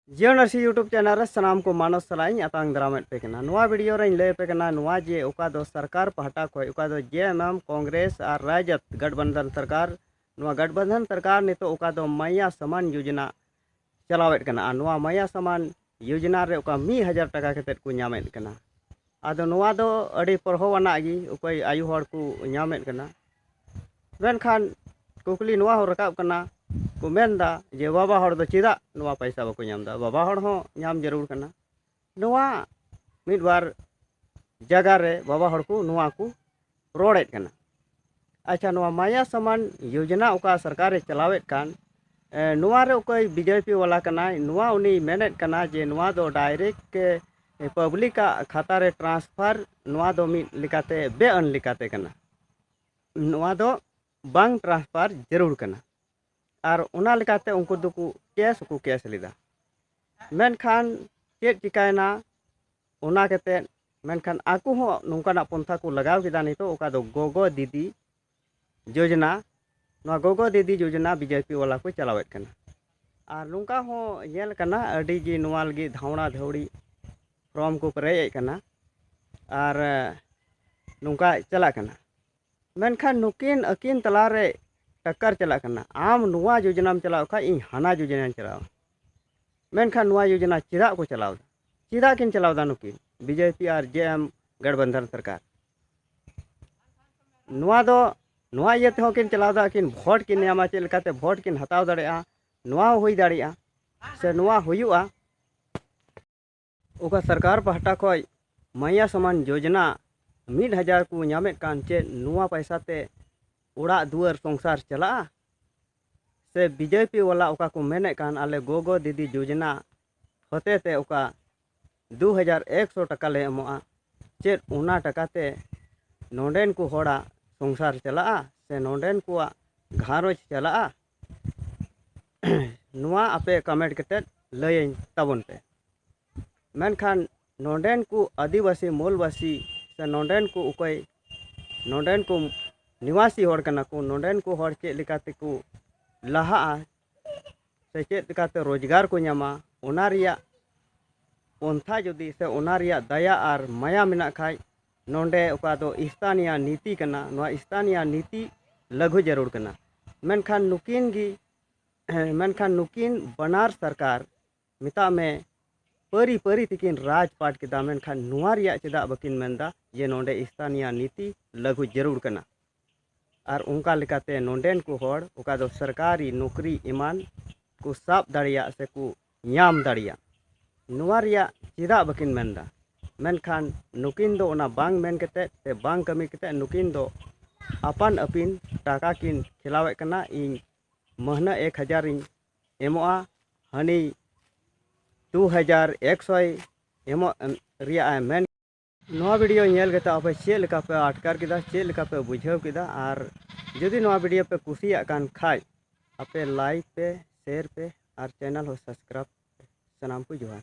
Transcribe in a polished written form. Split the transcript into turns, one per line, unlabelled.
जीवनरसी YouTube channel रे सनाम को मानस saline अतांग दरामेट पे कना नुआ वीडियो रे ले पे कना नुआ जे ओका दो सरकार पहटा खोय ओका दो जेएमएम कांग्रेस और राजद गठबंधन सरकार नुआ गठबंधन सरकार ने तो ओका दो मैया समान योजना चलावेट कना नुआ मैया समान योजना रे ओका 1000 टका कतेत को ᱧᱟᱢᱮᱫ कना आदो नुआ दो अड़ी परहोवाना गी उपाय आयु हर को ᱧᱟᱢᱮᱫ कना मेनखान कुकली नुआ हो रकाब कना को मेनदा जे बाबा हर दो चिदा नुआ पैसा बाको ᱧᱟᱢदा बाबा हर हो ᱧᱟᱢ जरूर कना नुआ मिद बार जगह रे बाबा हर को नुआ को रोड़ेत कना। अच्छा नुआ माया समान योजना ओका सरकार चलावेत कान नुआ रे ओकय बीजेपी वाला कना नुआ उनी मेनेत कना जे नुआ दो डायरेक्ट पब्लिक का खाता रे ट्रांसफर नुआ दो मिद लिकाते बेअन लिकाते कना नुआ दो बांग ट्रांसफर जरूर कना और उना लिकाते उनको दुकु कैश लिदा मेनखान चेत चिकायना उना केते मेनखान आकु हो नुंकाना पंथा को लगाव किदा नितो ओका दो गोगो दीदी योजना नुआ गोगो दीदी योजना बीजेपी वाला को चलावेत कना और नुंका हो येल कना अडी जी नुआ लगी धावड़ा धौड़ी फॉर्म को पेरेज कना और नुंका चला कना मेनखान नुकिन अकिन तलारे टक्कर चला कना आम नुआ योजना में चलाओ खा इन हाना योजना चलाओ मेनखान नुआ योजना चिदा को चलाओ चिदा किन चलाओ नुकिन बीजेपी और जेएम गठबंधन सरकार नुआ दो नुआ ये तेहो किन चलाओ किन भोट किन नामा चेल काते भोट किन हताव दाड़ेया नुआ हुई दाड़ेया से नुआ हुयुआ ओका सरकार पहटा खोय मैया समान योजना 1000 को ᱧᱟᱢᱮᱫ कान चे नुआ पैसा ते उड़ा दुआर संसार चला से बीजेपी वाला ओका को मेने कान आले गोगो दीदी योजना होते ते ओका 2100 टका ले एमोआ चे उना टका ते नोंडेन को होड़ा संसार चला से नोंडेन को घारोज चला नुआ आपे कमेंट कते लयन तबन पे मेनखान नोंडेन को आदिवासी मूलवासी से नोंडेन को उकय नोंडेन को निवासी होड़ कना को नोंडेन को होड़ चेत लिकाते को लहा से चेत लिकाते रोजगार को ᱧᱟᱢᱟ ओना रिया पंथा जदि से ओना रिया दया और माया मेना खाय नोंडे ओका दो स्थानीय नीति कना नोआ स्थानीय नीति लघु जरूर कना मेनखान नुकिन बनार सरकार मिता में परी परी तिकिन राजपाट किदा मेनखान नुआ रिया चेदा बकिन मेंदा जे नोंडे स्थानीय नीति लघु जरूर कना और उनका लिकाते नोंडेन को होड़ ओका दो सरकारी नौकरी ईमान को साब दाड़िया से को ᱧᱟᱢ दाड़िया नुआ रिया चेदा बकिन मेंदा मेनखान नुकिन दो ओना बांग मेन कते से बांग कमी कते नुकिन दो अपन अपिन टाका किन खिलावे कना इन महीना 1000 इन एमोआ हनी 2100 एमो रिया मेन नवा वीडियो नेल गता आपे चे लेका पे अटकार किदा चे लेका पे बुझाव किदा और जदि नवा वीडियो पे कुसिया कान खाय आपे लाइक पे शेयर पे और चैनल हो सब्सक्राइब पे सनाम को जोहार।